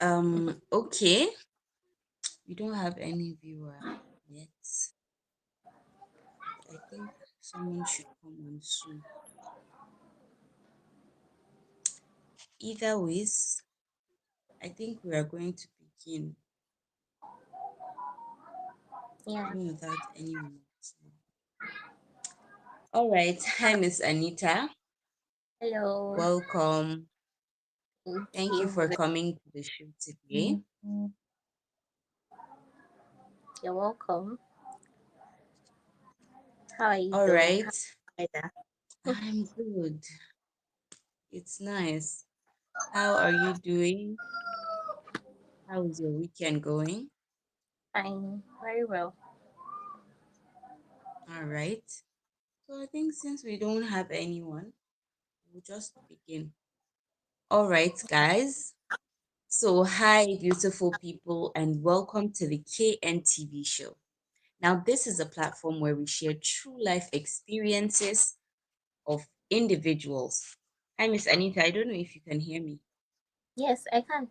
Okay. We don't have any viewer yet. I think someone should come on soon. Either ways, I think we are going to begin Yeah. even without any minutes. All right. Hi, Miss Anita. Hello. Welcome. Thank Thank you you. for coming to the show today. You're welcome. How are you All doing? right. How's the weather? I'm good. It's nice. How are you doing? How is your weekend going? Fine. Very well. All right. So I think since we don't have anyone, we'll just begin. All right, guys. So, hi, beautiful people, and welcome to the KNTV Show. Now, this is a platform where we share true life experiences of individuals. Hi, Miss Anita. I don't know if you can hear me. Yes, I can.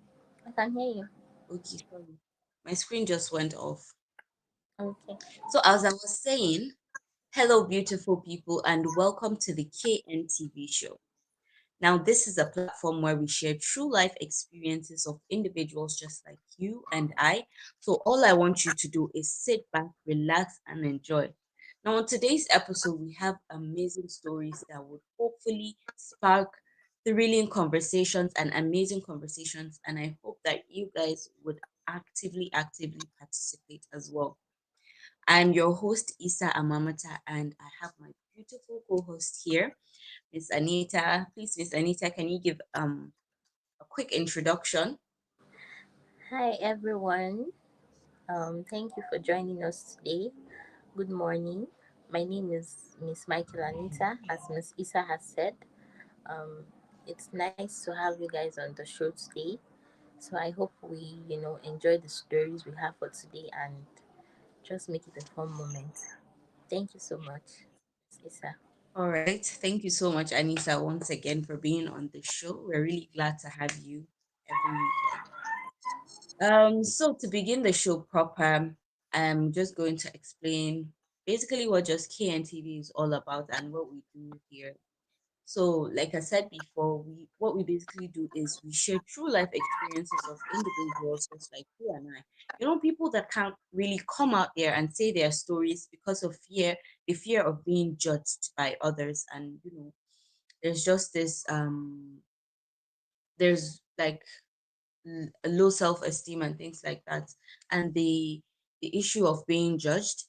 I can hear you. Okay, sorry. My screen just went off. Okay. So, as I was saying, hello, beautiful people, and welcome to the KNTV Show. Now, this is a platform where we share true life experiences of individuals just like you and I. So, all I want you to do is sit back, relax, and enjoy. Now, on today's episode, we have amazing stories that would hopefully spark thrilling conversations and amazing conversations. And I hope that you guys would actively participate as well. I'm your host, Isa Amamata, and I have my beautiful co host here. Miss Anita. Please, Miss Anita, can you give a quick introduction? Hi, everyone. Thank you for joining us today. Good morning. My name is Miss Michael Anita, as Miss Isa has said. Um, it's nice to have you guys on the show today. So I hope we, enjoy the stories we have for today and just make it a fun moment. Thank you so much, Isa. All right. Thank you so much, Anita, once again for being on the show. We're really glad to have you every weekend. So to begin the show proper, I'm just going to explain basically what just KNTV is all about and what we do here. So, like I said before, we what we basically do is we share true life experiences of individuals just like you and I. You know, people that can't really come out there and say their stories because of fear, the fear of being judged by others. And there's just this there's like a low self-esteem and things like that, and the issue of being judged,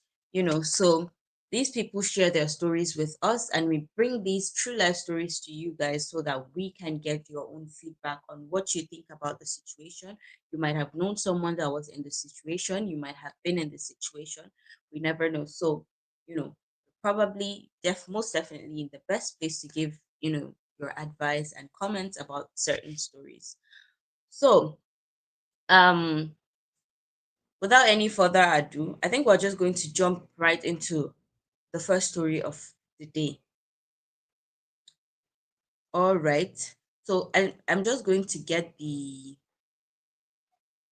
so these people share their stories with us, and we bring these true life stories to you guys so that we can get your own feedback on what you think about the situation. You might have known someone that was in the situation, you might have been in the situation, we never know. So probably most definitely the best place to give your advice and comments about certain stories. So, um, without any further ado, I think we're just going to jump right into the first story of the day. All right. So I'm just going to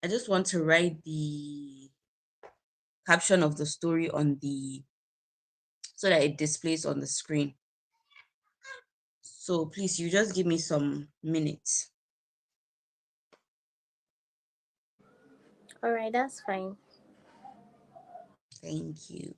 I just want to write the caption of the story on the, so that it displays on the screen. So please, you just give me some minutes. All right, that's fine. Thank you.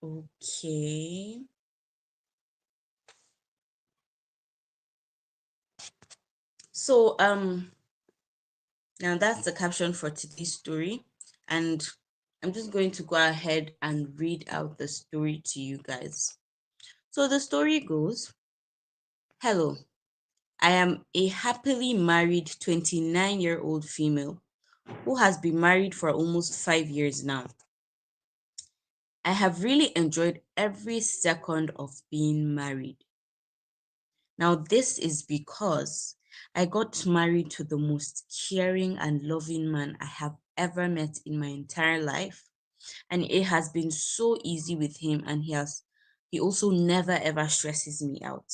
Okay. So now that's the caption for today's story. And I'm just going to go ahead and read out the story to you guys. So the story goes, hello, I am a happily married 29-year-old female who has been married for almost 5 years now. I have really enjoyed every second of being married. Now, this is because I got married to the most caring and loving man I have ever met in my entire life. And it has been so easy with him, and he also never ever stresses me out.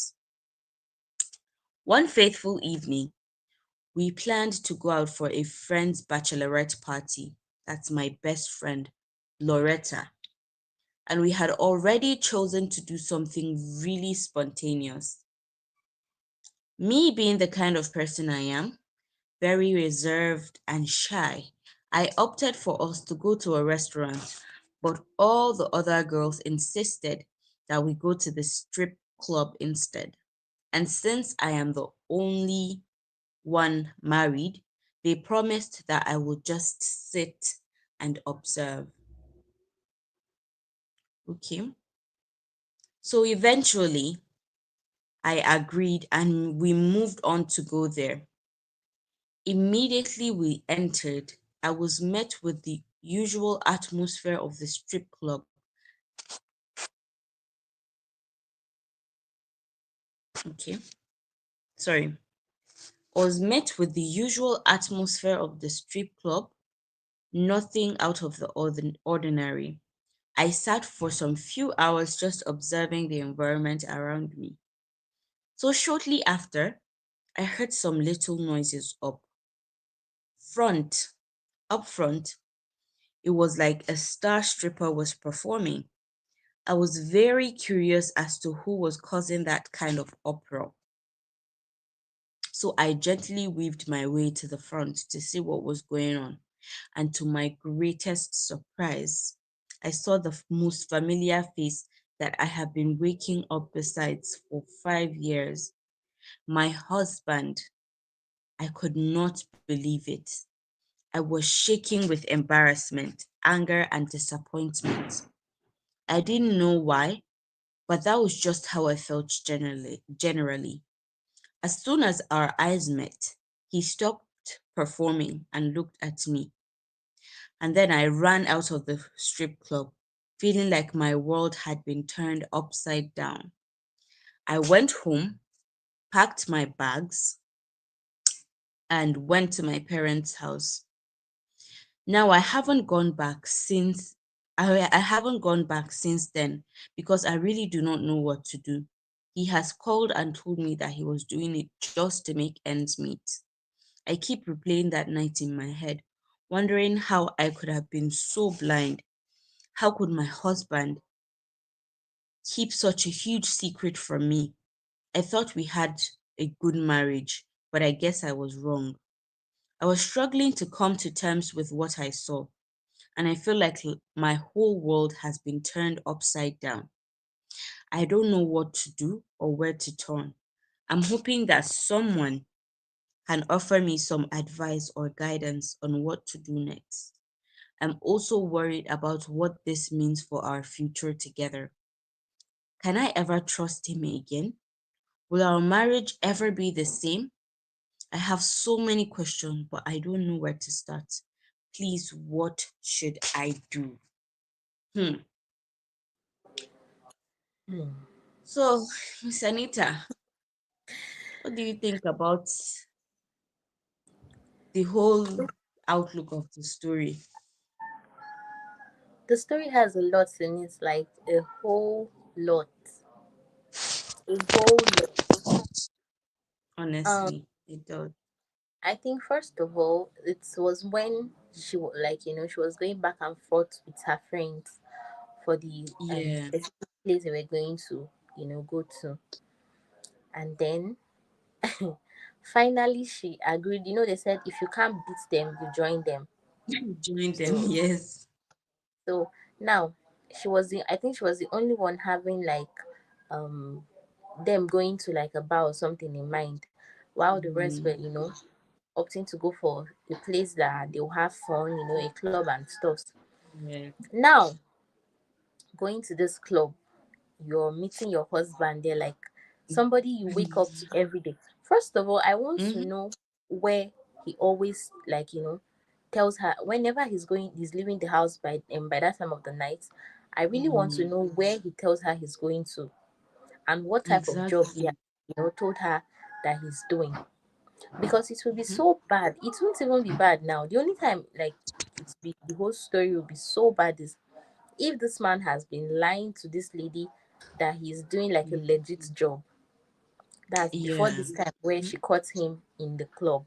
One faithful evening, we planned to go out for a friend's bachelorette party. That's my best friend, Loretta. And we had already chosen to do something really spontaneous. Me being the kind of person I am, very reserved and shy, I opted for us to go to a restaurant, but all the other girls insisted that we go to the strip club instead. And since I am the only one married, they promised that I would just sit and observe. Okay. So eventually, I agreed and we moved on to go there. Immediately we entered, I was met with the usual atmosphere of the strip club. Okay, sorry. I was met with the usual atmosphere of the strip club, nothing out of the ordinary. I sat for some few hours just observing the environment around me. So shortly after, I heard some little noises front, up front. It was like a star stripper was performing. I was very curious as to who was causing that kind of uproar. So I gently weaved my way to the front to see what was going on. And to my greatest surprise, I saw the most familiar face that I have been waking up besides for 5 years. My husband. I could not believe it. I was shaking with embarrassment, anger, and disappointment. I didn't know why, but that was just how I felt generally. As soon as our eyes met, he stopped performing and looked at me. And then I ran out of the strip club, feeling like my world had been turned upside down. I went home, packed my bags, and went to my parents' house. Now I haven't gone back since then because I really do not know what to do. He has called and told me that he was doing it just to make ends meet. I keep replaying that night in my head, wondering how I could have been so blind. How could my husband keep such a huge secret from me? I thought we had a good marriage, but I guess I was wrong. I was struggling to come to terms with what I saw, and I feel like my whole world has been turned upside down. I don't know what to do or where to turn. I'm hoping that someone can offer me some advice or guidance on what to do next. I'm also worried about what this means for our future together. Can I ever trust him again? Will our marriage ever be the same? I have so many questions, but I don't know where to start. Please, what should I do? Hmm. Hmm. So, Miss Anita, what do you think about the whole outlook of the story? The story has a lot in it, like a whole lot. Um, Honestly, it does. I think first of all, it was when like she was going back and forth with her friends for the Yeah. specific place they were going to go to, and then finally she agreed. They said if you can't beat them, you join them. Join them, So yes. so now I think she was the only one having like um them going to like a bar or something in mind, while the rest were Mm, opting to go for a place that they'll have fun, a club and stuff. yeah. Now, going to this club, you're meeting your husband, they're like somebody you wake up to every day. First of all, I want to Mm-hmm. know where he always, like, tells her whenever he's leaving the house by that time of the night. I really want to Mm, know where he tells her he's going to, and what type of job he has, exactly. told her that he's doing. Because it will be Mm-hmm. so bad. It won't even be bad now. The only time, like, the whole story will be so bad is if this man has been lying to this lady that he's doing like a legit job. That's before Yeah. this time where Mm-hmm. she caught him in the club.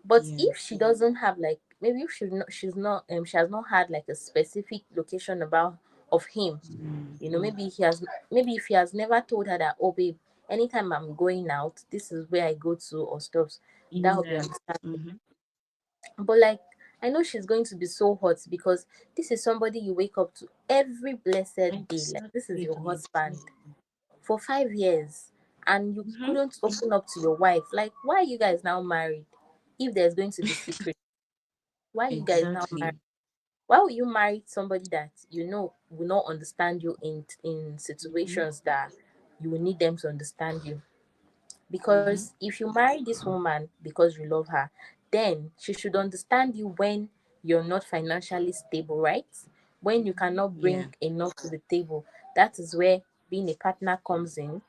But Yeah. if she doesn't have, like, maybe if she has not had like a specific location about of him, Mm, maybe if he has never told her that, oh babe, anytime I'm going out, this is where I go to or stuff, that would be yeah. understandable. Mm-hmm. But like, I know she's going to be so hot because this is somebody you wake up to every blessed day. Like, this is Exactly. your husband Exactly. for 5 years, and you Mm-hmm. couldn't open up to your wife. Like, why are you guys now married? If there's going to be secret, why are you guys now married? Exactly. Why would you marry somebody that will not understand you in Mm-hmm. situations that you will need them to understand you? Mm-hmm. Because if you marry this woman because you love her, then she should understand you when you're not financially stable, right? When you cannot Yeah. bring enough to the table. That is where being a partner comes in.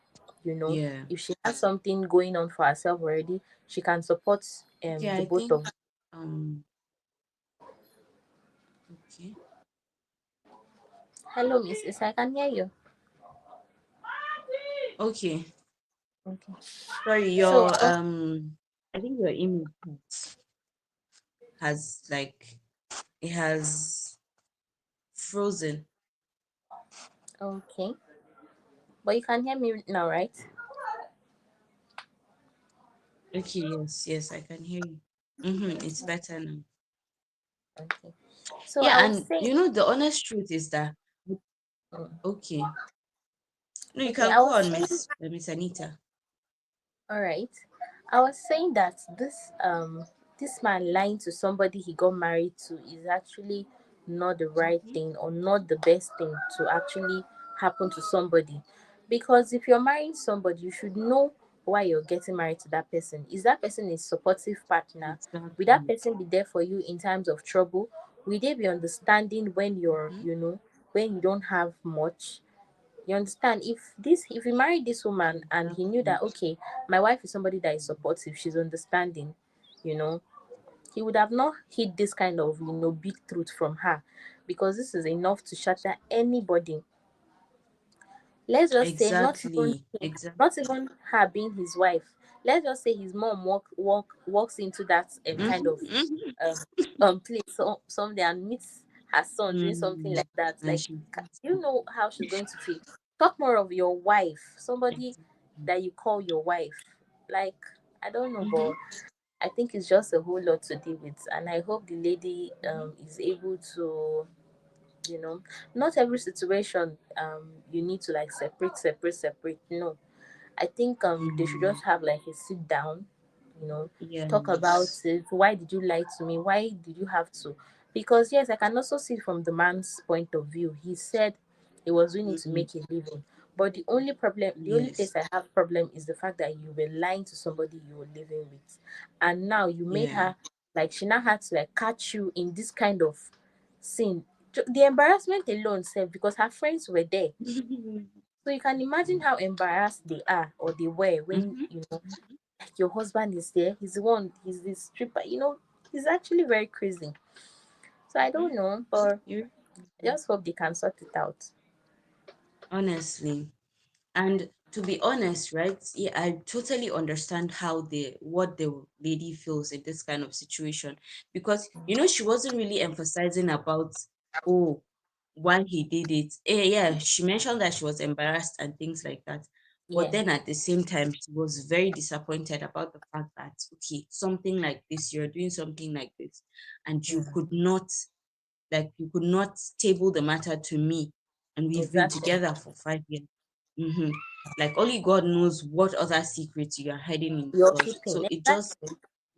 Yeah. If she has something going on for herself already, she can support Okay. the I both think. of. Okay. Hello, Miss Issa, I can hear you. Okay. Okay. Sorry. So, Your I think your email has like it has frozen. okay. But you can hear me now, right? Okay. Yes. Yes. I can hear you. Mm-hmm. It's better now. Okay. So I Yeah. was And saying, the honest truth is that. mm, Okay. No, you okay, can I go was on, saying, Miss Anita. all right. I was saying that this man lying to somebody he got married to is actually not the right Mm-hmm. thing, or not the best thing to actually happen to somebody. Because if you're marrying somebody, you should know why you're getting married to that person. Is that person a supportive partner? Will that Exactly. person be there for you in times of trouble? Will they be understanding when Mm-hmm. when you don't have much? You understand? If he married this woman and he knew Exactly. that, okay, my wife is somebody that is supportive, she's understanding, you know, he would have not hid this kind of big truth from her, because this is enough to shatter anybody. Let's just say, Exactly. Exactly. not even her being his wife. Let's just say his mom walks into that kind of Mm-hmm. um place someday and meets her son doing something Mm. like that. And Like, she you know how she's going to feel. Talk more of your wife, somebody exactly. that you call your wife. Like, I don't know, Mm-hmm. but I think it's just a whole lot to deal with, and I hope the lady is able to, not every situation you need to like separate. No, I think they should Mm-hmm. just have like a sit down, you know, talk about Yes. it. Why did you lie to me? Why did you have to? Because yes, I can also see from the man's point of view. He said he was doing it to Mm-hmm. make a living. But the only Yes. place I have problem is the fact that you were lying to somebody you were living with, and now you made Yeah. her, like, she now had to like catch you in this kind of scene. The embarrassment alone, self, because her friends were there, so you can imagine how embarrassed they are or they were when Mm-hmm. like, your husband is there. He's this stripper. He's actually very crazy. So I Mm-hmm. don't know, but You're I just hope they can sort it out. honestly. And to be honest, right? Yeah, I totally understand how what the lady feels in this kind of situation, because she wasn't really emphasizing about, oh, why he did it. Yeah, she mentioned that she was embarrassed and things like that. But Yeah, then at the same time, she was very disappointed about the fact that, okay, something like this, you're doing something like this, and you could not table the matter to me, and we've been exactly. together for 5 years. Mm-hmm. Like only God knows what other secrets you are hiding in the You're closet. keeping So it just exactly.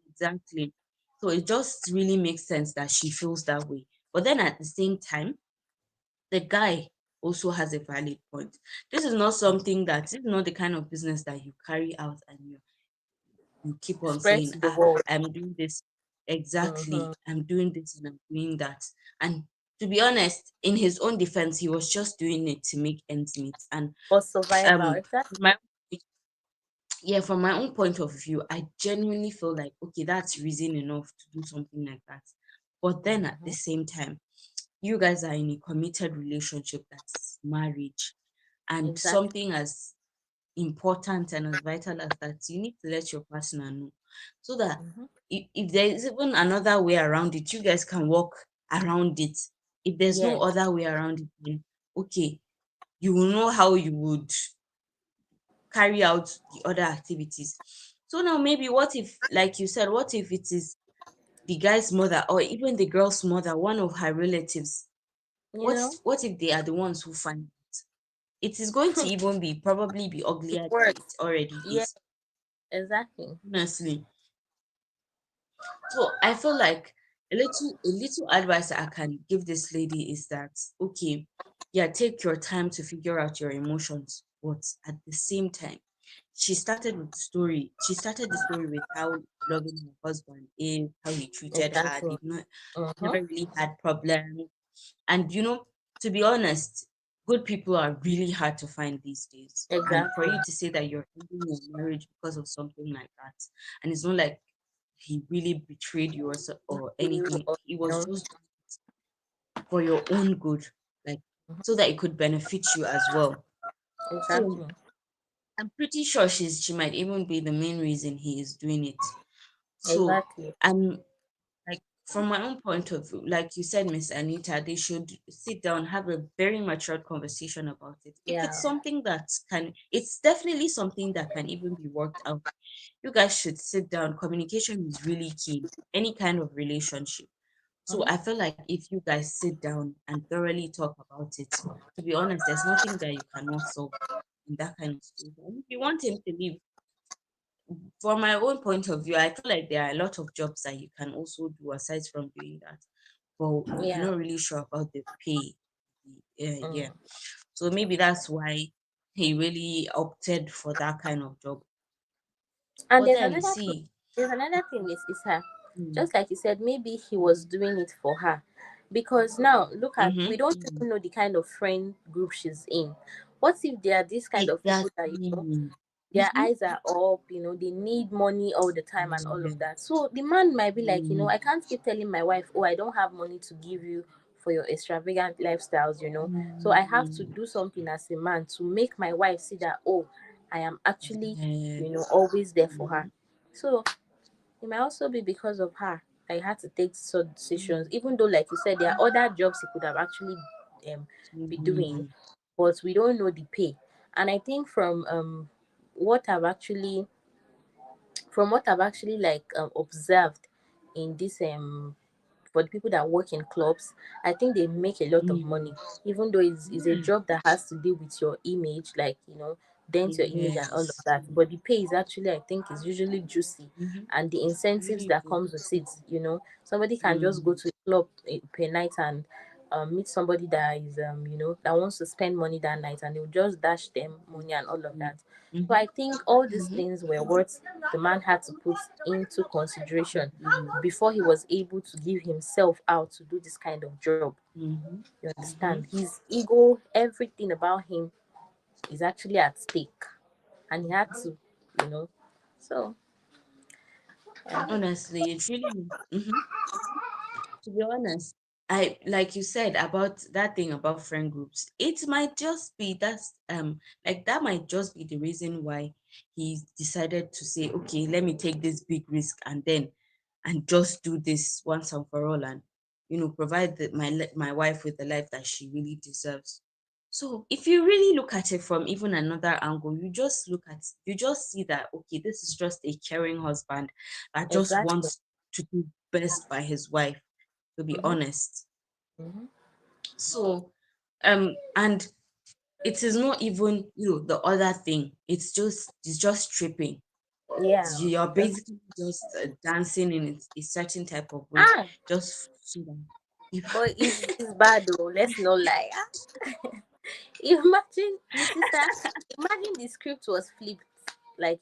exactly. So it just really makes sense that she feels that way. But then at the same time, the guy. also has a valid point. This is not the kind of business that you carry out and you keep on Spread saying, to the world. I'm doing this. Exactly, Mm-hmm. I'm doing this and I'm doing that. And to be honest, in his own defense, he was just doing it to make ends meet. And For survival, um exactly. my yeah, from my own point of view, I genuinely feel like, okay, that's reason enough to do something like that. But then at the Mm-hmm. same time, you guys are in a committed relationship, that's marriage, and Exactly. something as important and as vital as that, you need to let your partner know, so that Mm-hmm. if there is even another way around it, you guys can walk around it. If there's no Yes, other way around it, then okay, you will know how you would carry out the other activities. So now maybe what if, like you said, what if it is the guy's mother or even the girl's mother, one of her relatives? you know, What if they are the ones who find it? It is going to even be probably be it uglier than it works. already Yeah, is, exactly. honestly. So I feel like a little advice I can give this lady is that, okay, yeah, take your time to figure out your emotions, but at the same time, she started the story with how loving her husband is, how he treated her. Exactly. Never Mm-hmm. really had problems. And to be honest, good people are really hard to find these days. And for Exactly. you to say that you're ending your marriage because of something like that, and it's not like he really betrayed you or You, anything. or, He you was know, just for your own good, like so that it could benefit you as well. So exactly. I'm pretty sure she might even be the main reason he is doing it. So Exactly. I'm like, from my own point of view, like you said, Miss Anita, they should sit down, have a very matured conversation about it. If Yeah. it's something it's definitely something that can even be worked out. You guys should sit down. Communication is really key, any kind of relationship. So Mm-hmm. I feel like if you guys sit down and thoroughly talk about it, to be honest, there's nothing that you cannot solve in that kind of situation. And if you want him to leave, from my own point of view, I feel like there are a lot of jobs that you can also do aside from doing that. But I'm Yeah. not really sure about the pay. Yeah, yeah. Mm. So maybe that's why he really opted for that kind of job. And But then see, there's another thing, Miss Isa. mm, Just like you said, maybe he was doing it for her. Because now look at, mm-hmm, we don't mm, even know the kind of friend group she's in. What if they are this kind of people that, exactly. their Mm-hmm. eyes are up, they need money all the time and all Yeah. of that. So the man might be like, Mm, I can't keep telling my wife, oh, I don't have money to give you for your extravagant lifestyles. So I have to mm, do something as a man to make my wife see that, oh, I am actually, yes. always there for her. Mm-hmm, So it might also be because of her that he had to take such decisions, mm, even though, like you said, there are other jobs he could have actually be doing, mm, but we don't know the pay. And I think what I've actually what I've actually like observed in this for the people that work in clubs, I think they make a lot of money, mm, even though it's a yeah. job that has to do with your image, like dent your image and all of Yes. that. But the pay is actually, I think, is usually juicy, Mm-hmm. and the incentives Really that good. comes with it. Somebody can just go Mm, to a club per night and meet somebody that is that wants to spend money that night, and they'll just dash them money and all of mm, that. So mm-hmm, I think all these mm-hmm, things were what the man had to put into consideration mm, before he was able to give himself out to do this kind of job. mm-hmm, You understand? mm-hmm. His ego, everything about him is actually at stake. And he had to, you know. So, yeah. Honestly, it really. Mm-hmm. To be honest, I like you said about that thing about friend groups. It might just be that might just be the reason why he decided to say, okay, let me take this big risk and just do this once and for all, and provide my wife with the life that she really deserves. So if you really look at it from even another angle, you just see that, okay, this is just a caring husband that just Exactly. wants to do best by his wife, to be Mm-hmm. honest. Mm-hmm. So, and it is not even the other thing. It's just tripping. Yeah. You're Just, basically just dancing in a certain type of way, ah, just so that but people. it's bad though. Let's not lie. Imagine, Miss Sister, imagine the script was flipped. Like,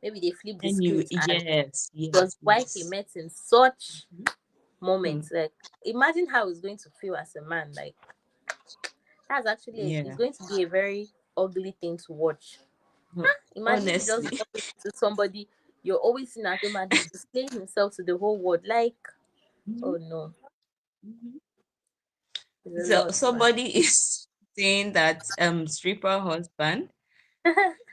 maybe they flipped the Anyway, script and yes, it was yes, why he yes. met in such Mhm. Hmm. moments. Like, imagine how he's going to feel as a man. Like, that's actually, it's Yeah. going to be a very ugly thing to watch. No, Imagine you just honestly. bump into somebody you're always seeing at home and he's displaying himself to the whole world. Like, Mhm, oh no, mhm. it's a So lot, man. somebody is saying that stripper husband,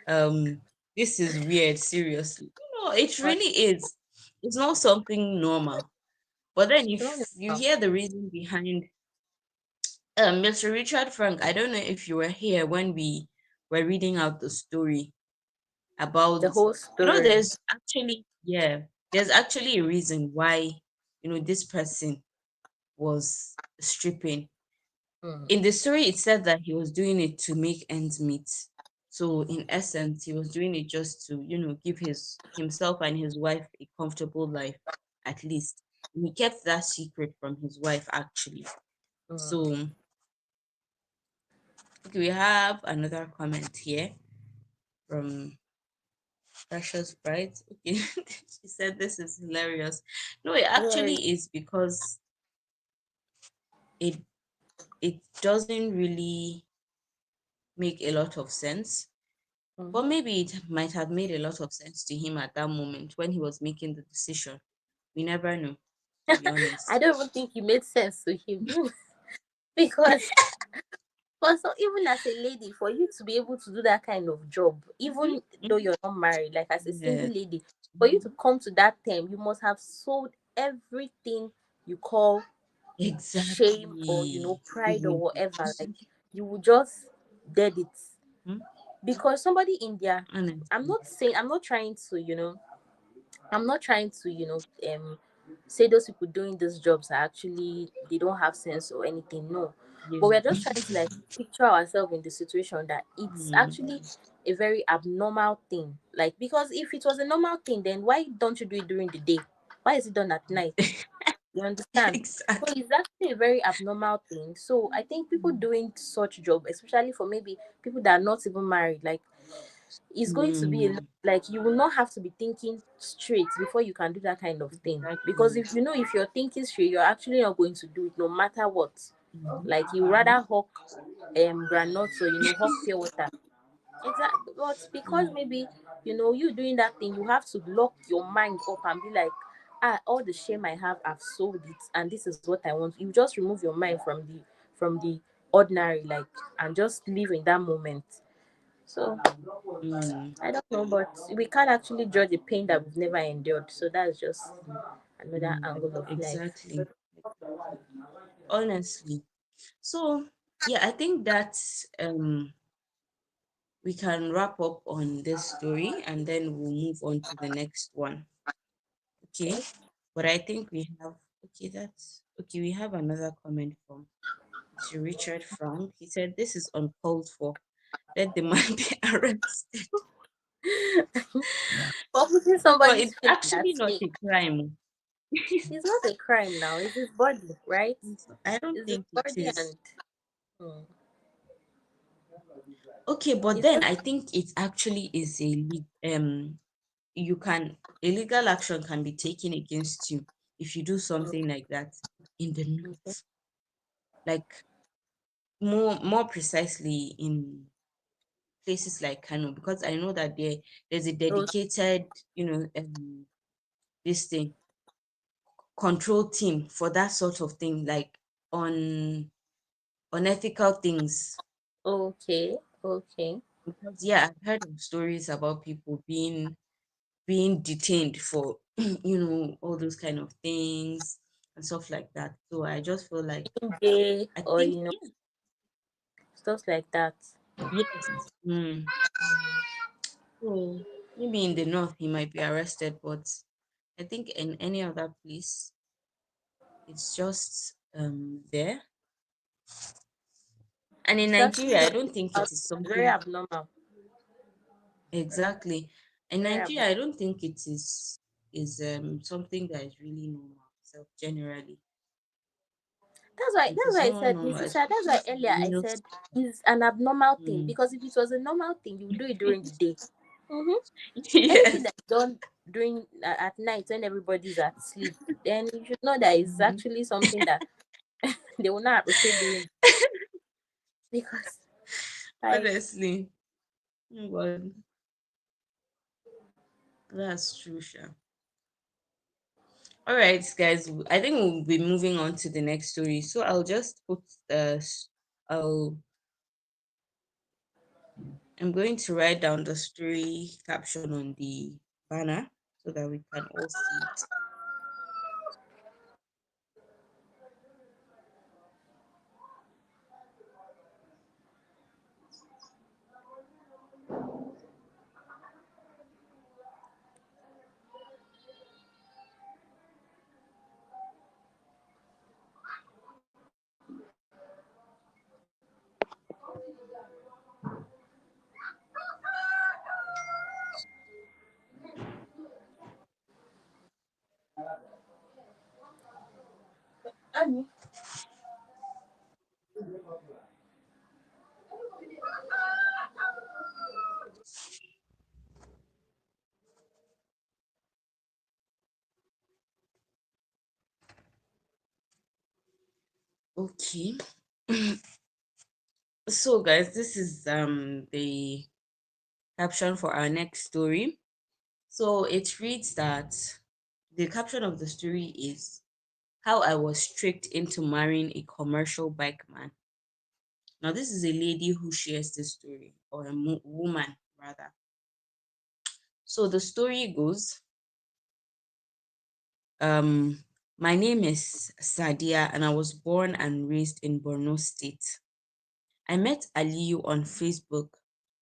um this is weird, seriously. It But really is. It's not something normal. But then it's not if you normal. hear the reason behind Mr. Richard Frank, I don't know if you were here when we were reading out the story The about, whole story. there's actually a reason why, this person was stripping. Mm, In the story, it said that he was doing it to make ends meet. So in essence, he was doing it just to, give his himself and his wife a comfortable life, at least. And he kept that secret from his wife, actually. mm. So okay, we have another comment here from Precious Bright. Okay, she said this is hilarious. No, it Very. actually is, because it it doesn't really make a lot of sense. Mm. But maybe it might have made a lot of sense to him at that moment when he was making the decision. We never know, to be I honest. don't even think it made sense to him because so even as a lady, for you to be able to do that kind of job, Mhm, even though mhm. you're not married, like as a single Yes. lady, for you to Mhm. come to that term, you must have sold everything you call shame or Exactly. pride or Even whatever. Like you will just dead it mhm, because somebody in there. honestly. I'm not trying to I'm not trying to, say those people doing these jobs are actually they don't have sense or anything. No, but Yeah. we're just trying to like picture ourselves in the situation that it's Mm. actually a very abnormal thing. Like because if it was a normal thing, then why don't you do it during the day? Why is it done at night? You understand? So Exactly. it's actually a very abnormal thing. So I think people doing such job, especially for maybe people that are not even married, like it's going to be a lot, Mm. like you will not have to be thinking straight before you can do that kind of thing. Because Exactly. if you're thinking straight, you're actually not going to do it no matter what. Mhm, Like you mhm, rather hawk granuts or hawk pure water. Exactly. But because mm, maybe you doing that thing, you have to lock your mind up and be like, all the shame I have, I've sold it, and this is what I want. You just remove your mind from the ordinary, like, and just live in that moment. So mm, I don't know, but we can't actually judge a pain that we've never endured. So that's just another mm. angle of life. Exactly. Exactly. Honestly. So yeah, I think that's we can wrap up on this story and then we'll move on to the next one. Okay. But I think we have okay, that's okay. We have another comment from Mr. Richard Frank. He said this is uncalled for. Let the man be arrested. But putting But somebody's it's face at actually not stake a crime. is not a crime now. It's his body, right? I don't It's his think it body is. and hmm, Okay, but it's then just I think it actually is you can a legal action can be taken against you if you do something like that in the okay. north. Like more precisely in places like Kano, because I know that there's a Oh, dedicated, this thing control team for that sort of thing, like on unethical things. okay, okay. Because yeah, I've heard of stories about people being detained for all those kind of things and stuff like that. So I just feel like Gay I or think yeah, stuff like that. yes. So maybe in the north he might be arrested, but I think in any other place it's just there. And in It's actually Nigeria, I don't think it is very something abnormal. exactly. In Very Nigeria, abnormal. I don't think it is something that is really normal. So generally, If it's That's why I someone said, normal, Miss I Isa, think that's why it's earlier I real. said it's an abnormal thing, Mm. because if it was a normal thing, you would do it during the day. Mm-hmm. Anything Yes. that's done during at night when everybody's asleep, then you should know that it's Mhm. actually something that they will not appreciate doing, because like Honestly. Oh God, that's true, Sha. All right, guys. I think we'll be moving on to the next story. So I'll just put I'll I'm going to write down the story caption on the banner so that we can all see it. Okay. So guys, this is the caption for our next story. So it reads that the caption of the story is how I was tricked into marrying a commercial bike man. Now, this is a lady who shares this story, or a woman rather. So the story goes, um, my name is Sadia, and I was born and raised in Borno State. I met Aliyu on Facebook,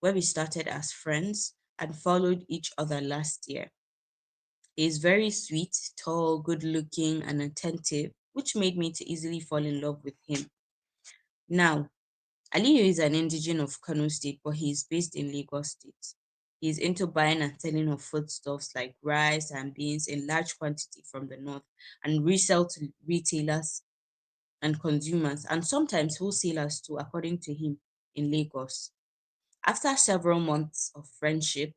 where we started as friends and followed each other last year. He is very sweet, tall, good looking, and attentive, which made me to easily fall in love with him. Now, Aliyu is an indigenous of Kano State, but he is based in Lagos State. He is into buying and selling of foodstuffs like rice and beans in large quantity from the north and resell to retailers and consumers, and sometimes wholesalers too, according to him, in Lagos. After several months of friendship,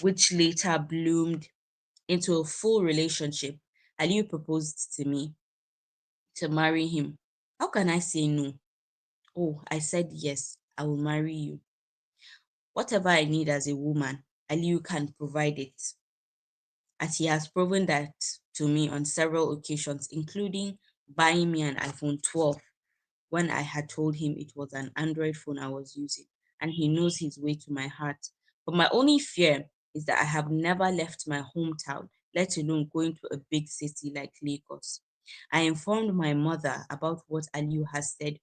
which later bloomed into a full relationship, Aliyu proposed to me to marry him. How can I say no? Oh, I said yes, I will marry you. Whatever I need as a woman, Aliyu can provide it, as he has proven that to me on several occasions, including buying me an iPhone 12 when I had told him it was an Android phone I was using, and he knows his way to my heart. But my only fear is that I have never left my hometown, let alone going to a big city like Lagos. I informed my mother about what Aliyu has said,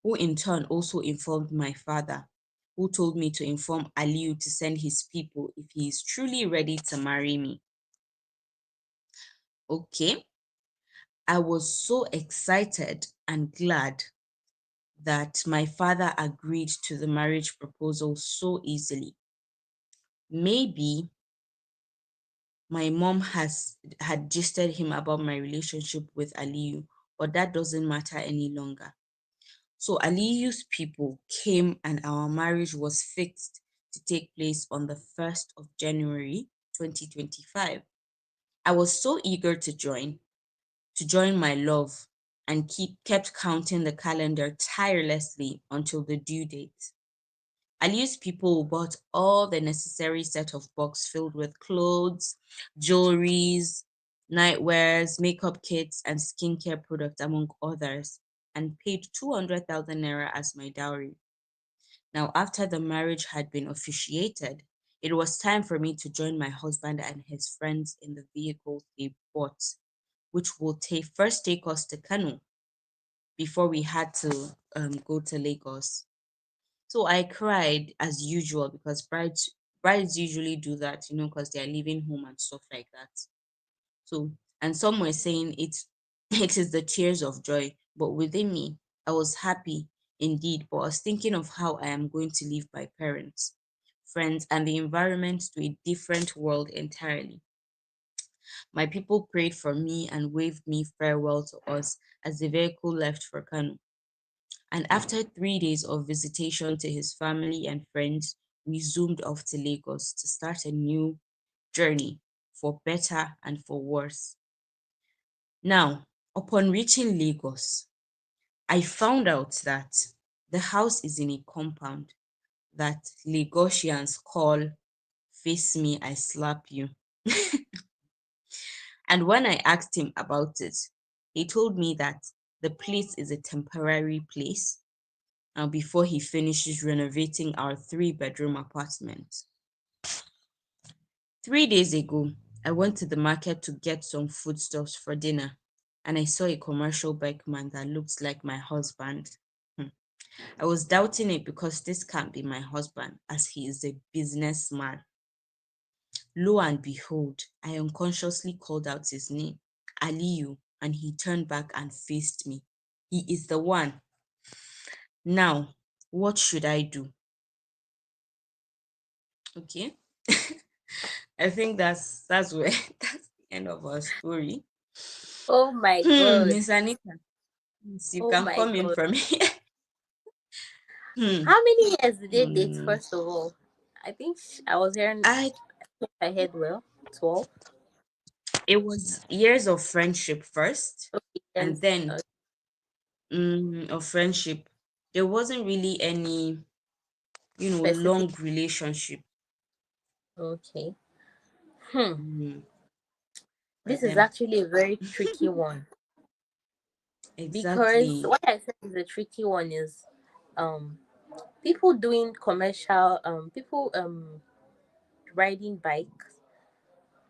who in turn also informed my father, who told me to inform Aliyu to send his people if he is truly ready to marry me. Okay, I was so excited and glad that my father agreed to the marriage proposal so easily. Maybe my mom has had gisted him about my relationship with Aliyu, but that doesn't matter any longer. So Aliyu's people came and our marriage was fixed to take place on the 1st of January 2025. I was so eager to join my love, and kept counting the calendar tirelessly until the due date. Aliyu's people bought all the necessary set of box filled with clothes, jewelries, nightwears, makeup kits, and skincare products, among others, and paid 200,000 naira as my dowry. Now, after the marriage had been officiated, it was time for me to join my husband and his friends in the vehicle they bought, which will first take us to Kano before we had to go to Lagos. So I cried as usual because brides usually do that, because they are leaving home and stuff like that. So, and some were saying it is the tears of joy, but within me, I was happy indeed, but I was thinking of how I am going to leave my parents, friends, and the environment to a different world entirely. My people prayed for me and waved me farewell to us as the vehicle left for Kano. And after 3 days of visitation to his family and friends, we zoomed off to Lagos to start a new journey for better and for worse. Now, upon reaching Lagos, I found out that the house is in a compound that Lagosians call Face Me, I Slap You. And when I asked him about it, he told me that the place is a temporary place before he finishes renovating our three-bedroom apartment. 3 days ago, I went to the market to get some foodstuffs for dinner, and I saw a commercial bike man that looked like my husband. Hmm. I was doubting it because this can't be my husband, as he is a businessman. Lo and behold, I unconsciously called out his name, Aliyu, and he turned back and faced me. He is the one. Now, what should I do? Okay. I think that's where that's the end of our story. Oh my god. Miss Anita, please, you Oh can my come in god. from here. Hmm. How many years did they date, Hmm. first of all? I think I was hearing, I if I heard well, 12. It was years of friendship first, Okay, and yes. then of friendship. There wasn't really any, Specific. long relationship. Okay. Hmm. Mm, for This is them. actually a very tricky one, because Exactly. what I said is a tricky one is um people doing commercial, people riding bikes,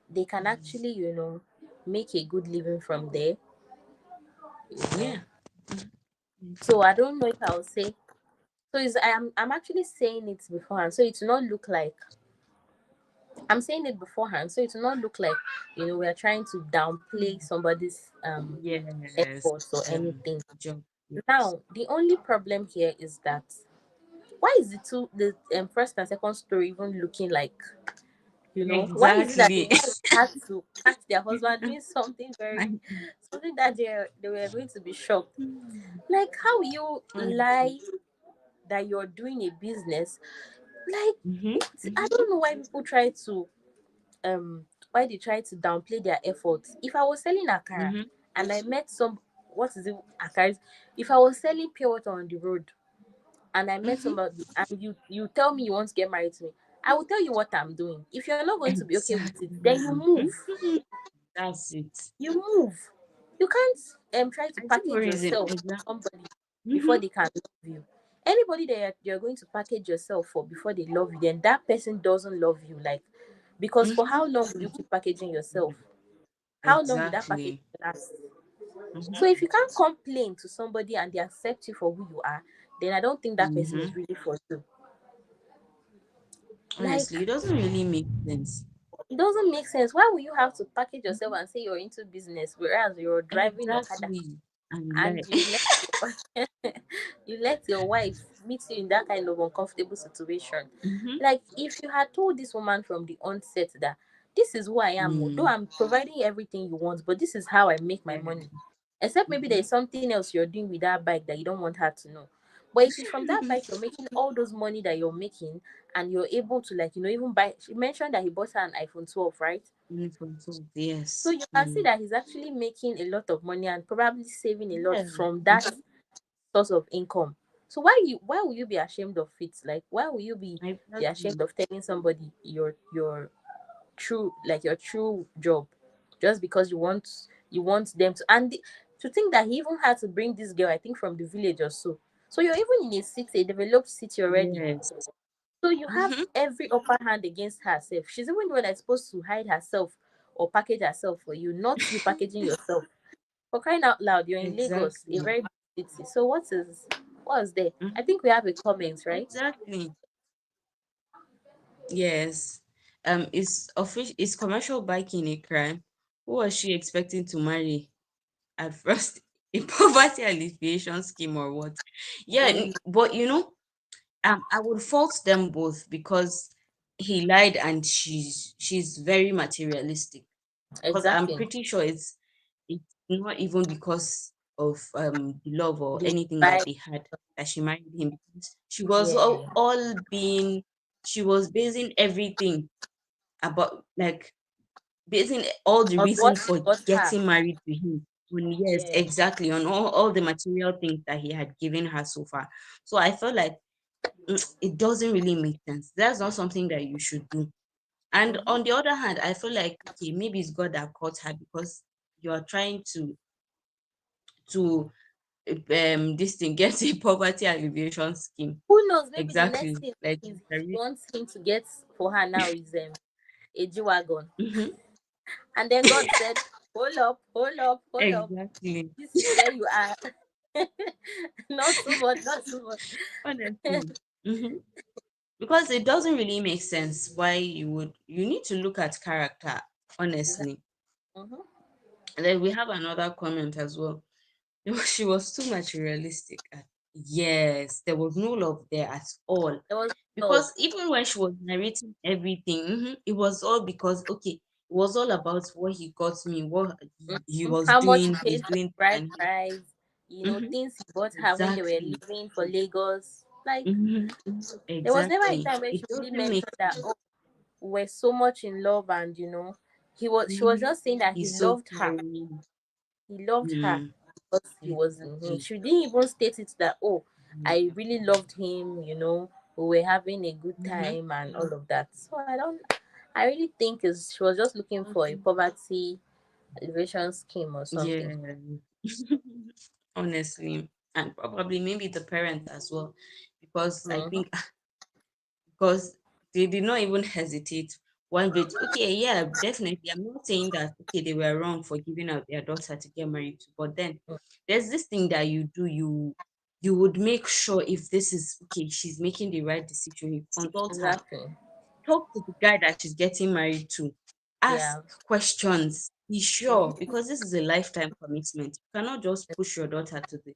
they can Mhm. actually, make a good living from there, you know. Yeah. Mhm. So I don't know if I'll say, so is I'm actually saying it beforehand, so it will not look like I'm saying it beforehand, so it will not look like, we are trying to downplay somebody's Yes. efforts or anything. Job. Yes. Now, the only problem here is that, why is the first and second story even looking like, why is it that the Exactly. wife had to catch their husband doing something very, something that they were going to be shocked? Like, how will you lie that you're doing a business? Like, Mm-hmm. what? I don't know why people try to why they try to downplay their efforts. If I was selling akara Mm-hmm. and I met some, what is it, akara? If I was selling pure water on the road and I met Mm-hmm. somebody and you tell me you want to get married to me, I will tell you what I'm doing. If you're not going to be okay with it, then you Exactly. move. That's it. You move. You can't try to I see no package reason. yourself to Exactly. somebody before Mm-hmm. they can love you. Anybody that you're going to package yourself for before they love you, then that person doesn't love you. Like, because for Mm-hmm. how long will you keep packaging yourself? How long will that package Exactly. last? Mm-hmm. So if you can't complain to somebody and they accept you for who you are, then I don't think that person Mm-hmm. is really for you. Like, Honestly, it doesn't really make sense. it doesn't make sense. Why would you have to package yourself and say you're into business, whereas you're driving Okada Exactly. And and like, you let your wife meet you in that kind of uncomfortable situation? mm-hmm. Like, if you had told this woman from the onset that this is who I am, though Mm, I'm providing everything you want, but this is how I make my yeah. money. Except maybe Mm-hmm. there's something else you're doing with that bike that you don't want her to know. But it is from that bike you're making all those money that you're making, and you're able to, like, even buy. She mentioned that he bought her an iPhone 12, right? Uniform too. So Yes. you can see Mm. that he's actually making a lot of money and probably saving a lot Yeah. from that source of income. So why will you be ashamed of it? Like, why will you be ashamed Exactly. of telling somebody your true job, just because you want them to, and to think that he even had to bring this girl, I think, from the village or so. So you're even in a city, a developed city already. Yes. So you have Mm-hmm. every upper hand against herself. She's even the one that's supposed to hide herself or package herself for you, not you packaging yourself. For crying out loud, you're in Lagos, a Exactly. very big city. So what's there? I Mm-hmm. think we have a comment, right? Exactly. Yes. Is commercial biking a crime? Who was she expecting to marry at first? A poverty alleviation scheme or what? Yeah, Mm, but I would fault them both because he lied and she's very materialistic. because I'm Exactly. pretty sure it's not even because of the love or The anything that vibe. they had that she married him, because she was Yeah. all being, she was basing everything about, like, basing all the On what reason he for got her. getting married to him on, yes, Yeah. exactly, on all the material things that he had given her so far. So I felt like it doesn't really make sense. That's not something that you should do. And Mm-hmm. on the other hand, I feel like, okay, maybe it's God that caught her because you are trying to this thing, get a poverty alleviation scheme. Who knows? Maybe the next Exactly. thing Like he it's a wants him to get for her now is a G wagon. Mhm. And then God said, hold up, hold up, hold up. Exactly. This is where you are. Not so much, not so much. Honestly. Hmm. Because it doesn't really make sense why you need to look at character, honestly. Mm-hmm. And then we have another comment as well. She was too materialistic. Yes, there was no love there at all. There was love. Because even when she was narrating everything, it was all because, okay, it was all about what he got me, what he Mhm. was How much he doing, paid he's for the doing, bride and price, hmm things he bought her when they were exactly, leaving for Lagos. Like, hmm there was never a exactly. time where It she really doesn't make mentioned that, sense. oh, we're so much in love, and she was Hmm. just saying that he He's so loved her. caring. He loved her Mm, because he was exactly. she didn't even state it that, oh, Mm-hmm. I really loved him, we were having a good Mm-hmm. time and all of that. So I really think is she was just looking for a poverty alleviation scheme or something. Yeah. Honestly, and probably maybe the parents as well, because I Mm-hmm. think because they did not even hesitate one bit. Okay, yeah, definitely. I'm not saying that okay they were wrong for giving out their daughter to get married to, but then there's this thing that you do. You would make sure if this is okay, she's making the right decision. You consult her, Exactly. talk to the guy that she's getting married to, ask Yeah. questions, be sure, Mm-hmm. because this is a lifetime commitment. You cannot just push your daughter to the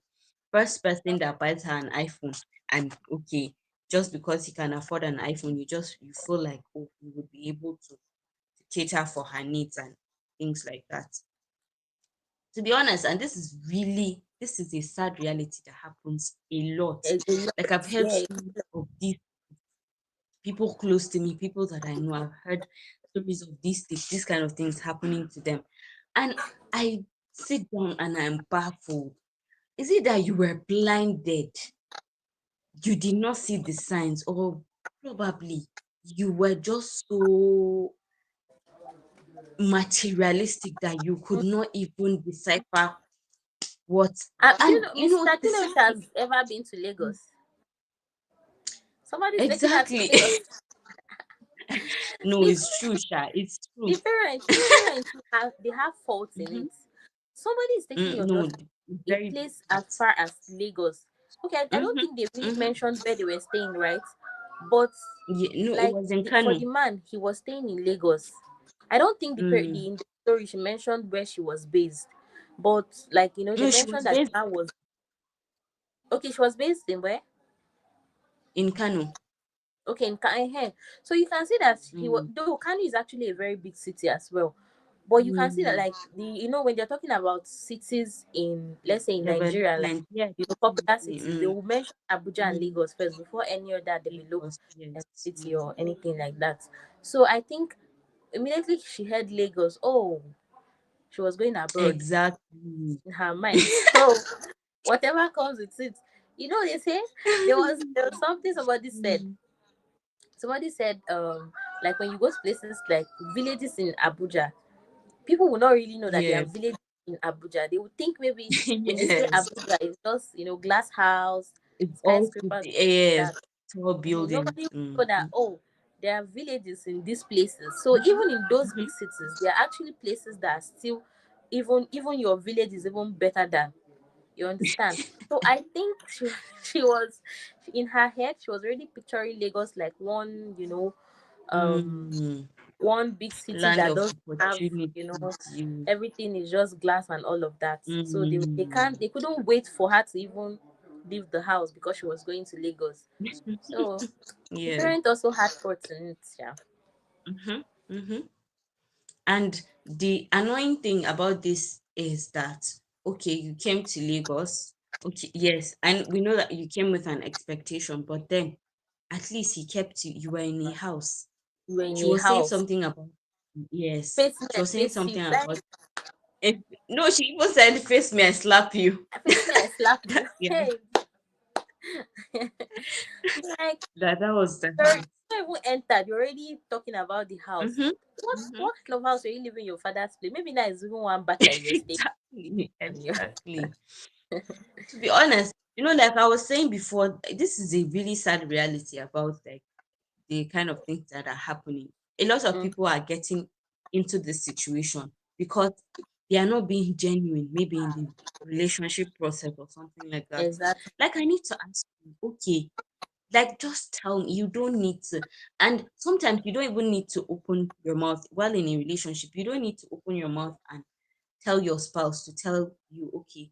first person that buys her an iPhone, and okay, just because he can afford an iPhone, you feel like, oh, you would be able to cater for her needs and things like that. To be honest, and this is a sad reality that happens a lot. A lot. Like I've heard Yeah. stories of these people close to me, people that I know. I've heard stories of these kind of things happening to them, and I sit down and I'm baffled. Is it that you were blinded? You did not see the signs, or probably you were just so materialistic that you could not even decipher what. Do you And know, Mrs. the Akinovic sad has thing, ever been to Lagos? Somebody's taking her to exactly. Lagos. No, The it's true, Sha. It's the true. parents, the parents they have faults in Hmm. it. Somebody is taking your No, daughter it's a very place as different. far as Lagos. Okay, I don't Mm-hmm. think they really Mm-hmm. mentioned where they were staying, right? But Yeah, no, it like was in for Kano. the man, he was staying in Lagos. I don't think Mm. the in the story she mentioned where she was based, but like they No, she mentioned was that the based man was okay. She was based in where? in Kano. Okay, in Kaehen. So you can see that he was Mm. though Kano is actually a very big city as well. But you can see that Mm. like when they're talking about cities in, let's say, in Nigeria, like Development, yeah, popular definitely. cities, they will mention Abuja and Mm. Lagos first before any other developed Lagos, yes, city yes. or anything like that. So I think immediately she heard Lagos, oh, she was going abroad Exactly. in her mind. So whatever comes with it, they say there was something Mm. somebody said like when you go to places like villages in Abuja, people will not really know that they are Yeah. villages in Abuja. They would think maybe when they say Yes. Abuja, it's just glass house, It's all city, skyscrapers, yes, that. tall buildings. Nobody will know that, Mm. oh, there are villages in these places. So even in those Mm-hmm. big cities, there are actually places that are still, even your village is even better than. You understand? So I think she was in her head. She was already picturing Lagos like um, Mm. one big city Land that of doesn't have, opportunities. You. everything is just glass and all of that. So Mm. they couldn't wait for her to even leave the house because she was going to Lagos. So the Yeah. parent also had thoughts in it, yeah. Mm-hmm. Mm-hmm. the annoying thing about this is that, okay, you came to Lagos. Okay, yes, and we know that you came with an expectation, but then at least he kept you. You were in a house. You were in She a was saying house. something about, yes, Face me she and was saying face you. something Like, about, if no, she even said face me and slap you. face me and slap you. That, yeah, Hey. Like, that was the you're house. not even entered. You're already talking about the house. Mm-hmm. What Mm-hmm. what kind of house are you living in your father's place? Maybe that is even one back that you were staying Exactly, on your exactly. To be honest, like I was saying before, this is a really sad reality about like the kind of things that are happening. A lot of Mm, people are getting into this situation because they are not being genuine, maybe in the relationship process or something like that. exactly. Like, I need to ask you, okay, like, just tell me. You don't need to. And sometimes you don't even need to open your mouth while in a relationship. You don't need to open your mouth and tell your spouse to tell you, okay,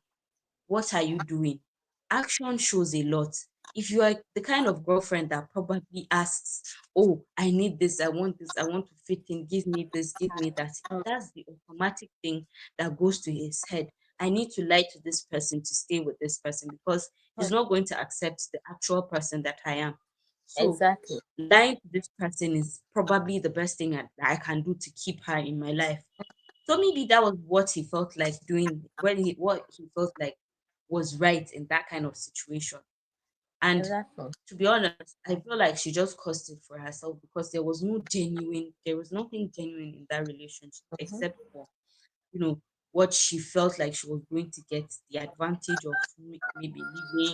what are you doing? Action shows a lot. If you are the kind of girlfriend that probably asks, oh, I need this, I want to fit in, give me this, give me that, Mm, that's the automatic thing that goes to his head. I need to lie to this person to stay with this person because mm, he's not going to accept the actual person that I am. So, exactly. lying to this person is probably the best thing that I can do to keep her in my life. So maybe that was what he felt like doing, what he felt like was right in that kind of situation. And Exactly. to be honest, I feel like she just caused it for herself because there was nothing genuine in that relationship Mm-hmm. except for, you know, what she felt like she was going to get the advantage of maybe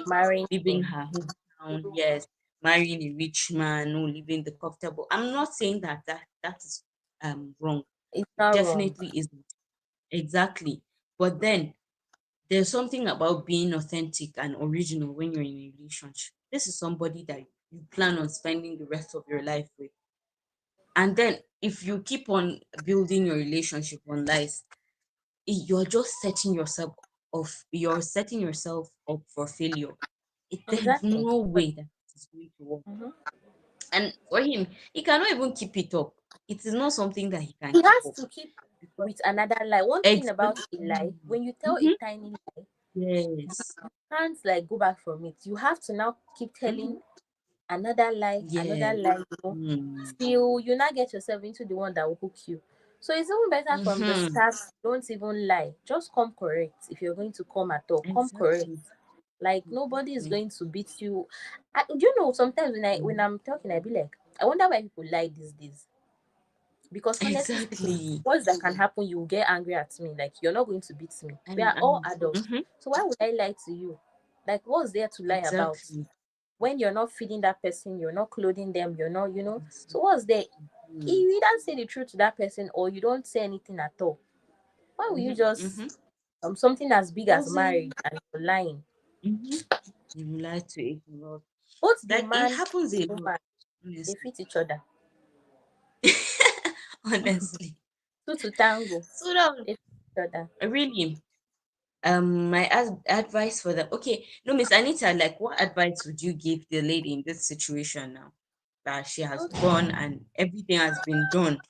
Marrying leaving him. her hometown, yes, marrying a rich man, or living the comfortable. I'm not saying that is wrong. It's It not wrong. definitely isn't. Exactly. But then there's something about being authentic and original when you're in a relationship. This is somebody that you plan on spending the rest of your life with. And then if you keep on building your relationship on lies, you're just setting yourself you're setting yourself up for failure. There's Exactly. no way that it is going to work. Mm-hmm. And for him, he cannot even keep it up. It is not something that he can He keep has up to keep because with another lie. One thing exactly. about a lie, when you tell a Hmm. tiny lie, Yes. you can't like go back from it. You have to now keep telling Hmm. another Yes. lie, Mm. till you now get yourself into the one that will hook you. So it's even better from the Mm-hmm. start. Don't even lie. Just come correct. If you're going to come at all, come correct. Exactly. Like nobody is Exactly. going to beat you. Do you know, sometimes when Mhm. I'm talking, I be like, I wonder why people lie these days. Because honestly speaking, Exactly. what's that can happen, you will get angry at me. Like, you're not going to beat me. We are all And adults. mm-hmm. So why would I lie to you? Like, what's there to lie about? Exactly. When you're not feeding that person, you're not clothing them, you're not, so Exactly. what's there? Mm-hmm. You either say the truth to that person or you don't say anything at all. Why will you Mm-hmm. just Mm-hmm. something as big as Closing. marriage and you're lying? Mm-hmm. You lie to it a lot. Both the Like, it man happens and a the lot, woman, they honestly. fit each other. Honestly. Two to tango, So that they fit each other. really my advice for them. Okay, no, Miss Anita, like, what advice would you give the lady in this situation now that she has gone and everything has been done?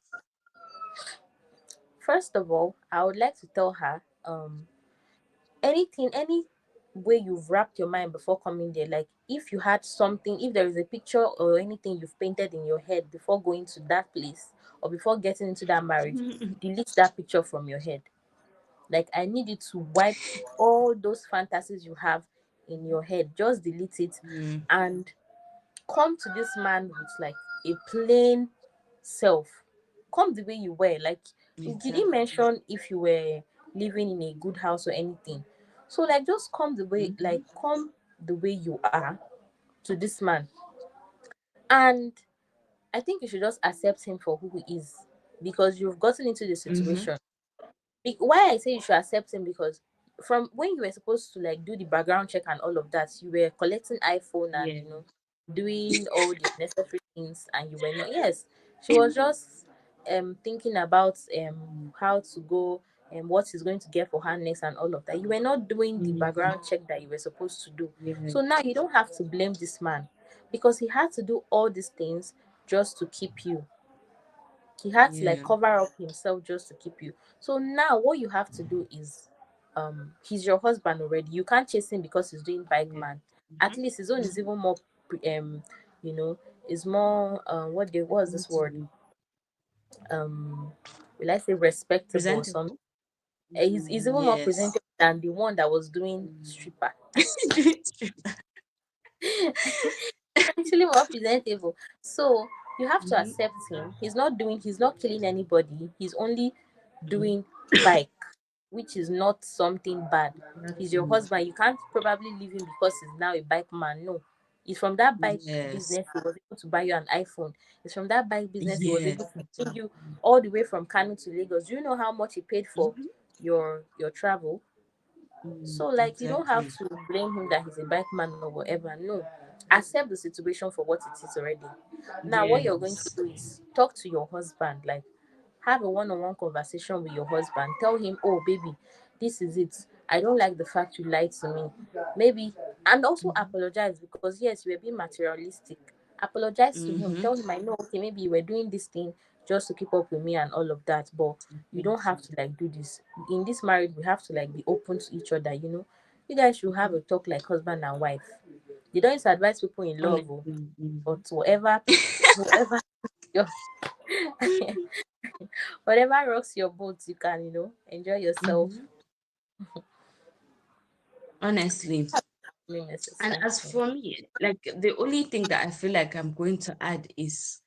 First of all, I would like to tell her, anything, any way you've wrapped your mind before coming there, like if you had something, if there is a picture or anything you've painted in your head before going to that place or before getting into that marriage, delete that picture from your head. Like, I need you to wipe all those fantasies you have in your head, just delete it, Mm, and come to this man with like a plain self. Come the way you were. Like, you didn't exactly. mention if you were living in a good house or anything. So like, just come the way, Mm-hmm. you are to this man. And I think you should just accept him for who he is, because you've gotten into the Mm-hmm. situation. Why I say you should accept him, because from when you were supposed to like do the background check and all of that, you were collecting iPhone and Yeah. doing all the necessary things, and you were not. Yes, she was just thinking about how to go and what he's going to get for her next and all of that. You were not doing the Mm-hmm. background check that you were supposed to do. Yeah. So now you don't have to blame this man, because he had to do all these things just to keep you. He had to like Yeah. cover up himself just to keep you. So now what you have to do is, he's your husband already. You can't chase him because he's doing bike Yeah. man. At Mm-hmm. least his own is Mm-hmm. even more you know, is more what's this word, Presentable. um will I say respectable or something. Presentable. He's even more Yes. presentable than the one that was doing stripper. Actually more presentable. So you have to Mm-hmm. accept him. He's not killing anybody. He's only Mm-hmm. doing bike, which is not something bad. He's That's your good. husband. You can't probably leave him because he's now a bike man. No. It's from that bike Yes. business he was able to buy you an iPhone. It's from that bike business he was Yes. able to bring you Exactly. all the way from Kano to Lagos. Do you know how much he paid for Mm-hmm. your travel? So like you don't have Exactly. to blame him that he's a bike man or whatever. No. Accept the situation for what it is already. Now what you're going to Yes. do is talk to your husband, like have a one-on-one conversation with your husband. Tell him, oh baby, this is it. I don't like the fact you lied to me. Maybe, and also Mm-hmm. apologize, because yes, you were being materialistic. Apologize to him. Mm-hmm. Tell him, I know, okay, maybe you were doing this thing just to keep up with me and all of that, but you don't have to like do this. In this marriage, we have to like be open to each other, you know. You guys should have Mm-hmm. a talk like husband and wife. They don't used to advise people in love, oh, Honestly. but Mm-hmm. whatever your whatever rocks your boat, you can, enjoy yourself. Mm-hmm. Honestly. And Necessary. as for me, like the only thing that I feel like I'm going to add is,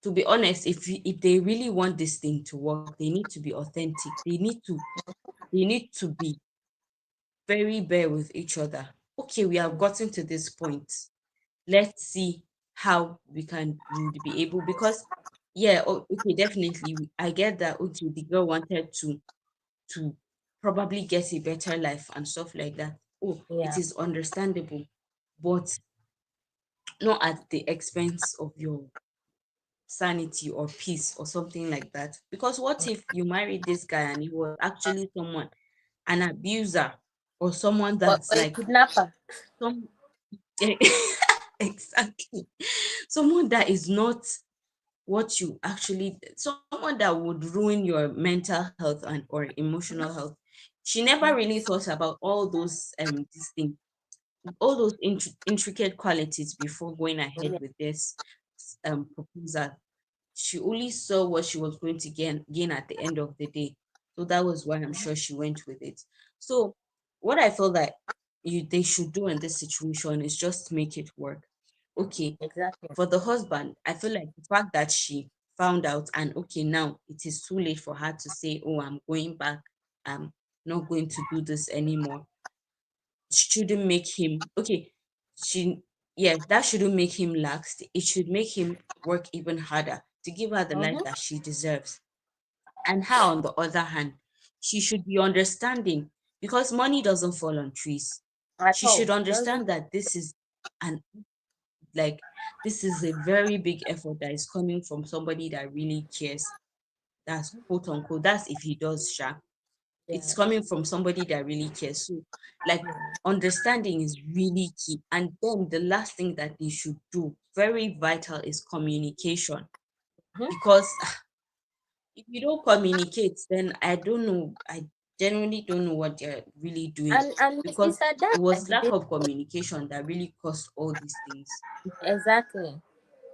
to be honest, if they really want this thing to work, they need to be authentic. They need to be very bare with each other. Okay, we have gotten to this point. Let's see how we would be able, because yeah, okay, definitely I get that. Okay, the girl wanted to probably get a better life and stuff like that. Oh, it Yeah. is understandable, but not at the expense of your sanity or peace or something like that. Because what if you married this guy and he was actually someone, an abuser, or someone that's Or a like kidnapper. some exactly, someone that is not what you actually, someone that would ruin your mental health and or emotional health. She never really thought about all those this thing, all those intricate qualities before going ahead Yeah. with this proposal. She only saw what she was going to gain at the end of the day. So that was why I'm sure she went with it. So what I feel that they should do in this situation is just make it work. Okay, Exactly. for the husband, I feel like the fact that she found out and okay, now it is too late for her to say, oh, I'm going back, I'm not going to do this anymore, shouldn't make him okay. She Yeah, that shouldn't make him lax. It should make him work even harder to give her the life Mm-hmm. that she deserves. And her, on the other hand, she should be understanding, because money doesn't fall on trees. At She all. should It doesn't. understand that this is an like this is a very big effort that is coming from somebody that really cares. That's quote unquote. That's if he does, sha. It's Yeah. coming from somebody that really cares. So, like, understanding is really key. And then the last thing that they should do, very vital, is communication. Mm-hmm. Because if you don't communicate, then I don't know. I genuinely don't know what they're really doing. And Because it's at it that like was the lack basic. of communication that really caused all these things. Exactly.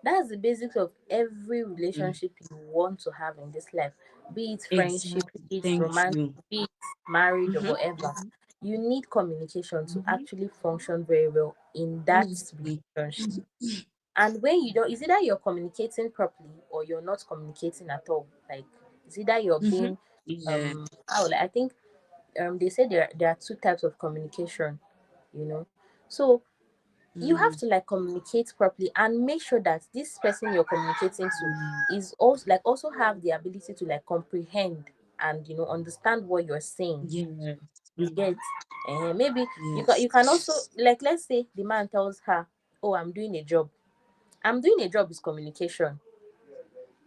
That's the basics of every Mm, relationship you want to have in this life. Be it friendship, exactly. be it Thank romantic, you. be it marriage or Mm-hmm, whatever. mm-hmm, You need communication to mm-hmm. actually function very well in that Honestly. relationship. And when you don't, it's either you're communicating properly or you're not communicating at all. Like it's either you're Mm-hmm. being Yeah. I think they say there are two types of communication, you know. So you have Mm, to like communicate properly and make sure that this person you're communicating mm. to is also have the ability to like comprehend and understand what you're saying. Yes. You get maybe Yes. you can also, like, let's say the man tells her, oh, I'm doing a job. I'm doing a job is communication.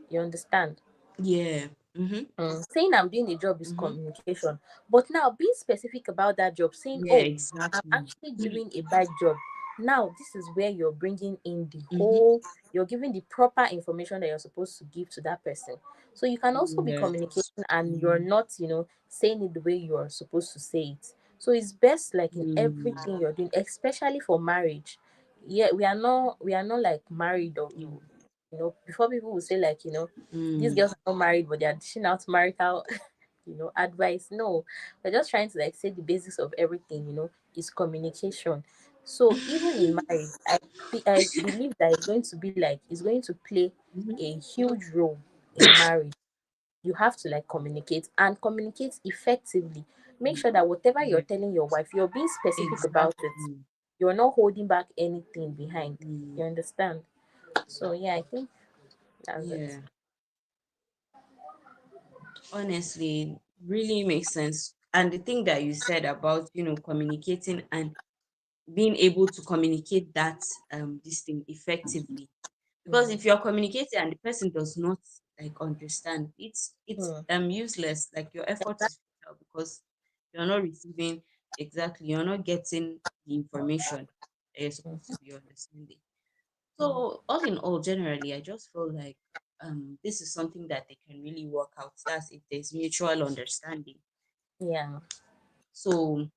You understand? Yeah. Mm-hmm. Saying I'm doing a job is Mm-hmm. communication. But now being specific about that job, saying, Yeah, oh, I'm exactly. actually doing a bad job. Now this is where you're bringing in the Mm-hmm. whole, you're giving the proper information that you're supposed to give to that person. So you can also be Yes. communicating and you're not, saying it the way you're supposed to say it. So it's best, like, in Mm, everything you're doing, especially for marriage. Yeah, we are not like married, or mm, before, people will say, like, these mm, girls are not married but they're dishing out marital advice. No, we're just trying to, like, say the basics of everything, is communication. So even in marriage, I believe that it's going to play mhm. a huge role in marriage. You have to, like, communicate and communicate effectively. Make sure that whatever you're Yeah, telling your wife, you're being specific about it. exactly. You're not holding back anything behind. Mm, You understand? So yeah, I think that's it. yeah, honestly, really makes sense. And the thing that you said about, communicating and being able to communicate that this thing effectively. Because if Mm. you're communicating and the person does not like understand, it's Mm. useless. Like your effort Exactly. is futile because you're not receiving exactly, you're not getting the information that you're supposed to be understanding. Mm. So all in all, generally, I just feel like this is something that they can really work out. That's if there's mutual understanding. Yeah. So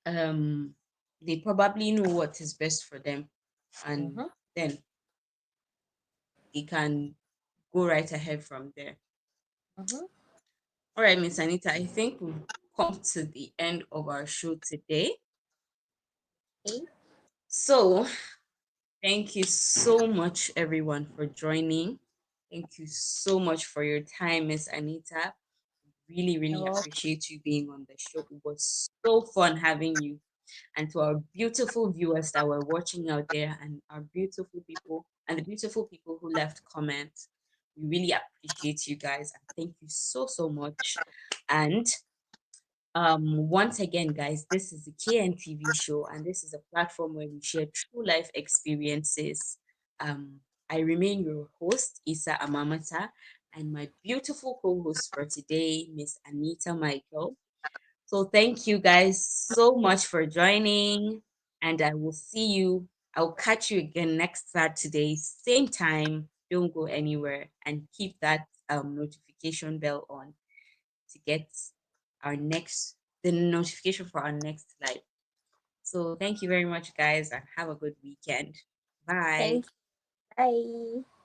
um they probably know what is best for them, and Mm-hmm. then they can go right ahead from there. Mm-hmm. All right, Miss Anita, I think we've come to the end of our show today. Okay. So thank you so much, everyone, for joining. Thank you so much for your time, Miss Anita. Really, You're really welcome. appreciate you being on the show. It was so fun having you. And to our beautiful viewers that were watching out there, and our beautiful people, and the beautiful people who left comments, we really appreciate you guys. And thank you so, so much. And once again, guys, this is the KNTV show, and this is a platform where we share true life experiences. Um, I remain your host, Isa Amamata, and my beautiful co host for today, Miss Anita Michael. So, thank you guys so much for joining, and I will see you. I'll catch you again next Saturday, same time. Don't go anywhere and keep that notification bell on to get our next the notification for our next live. So thank you very much, guys, and have a good weekend. Bye. Thank you. Bye.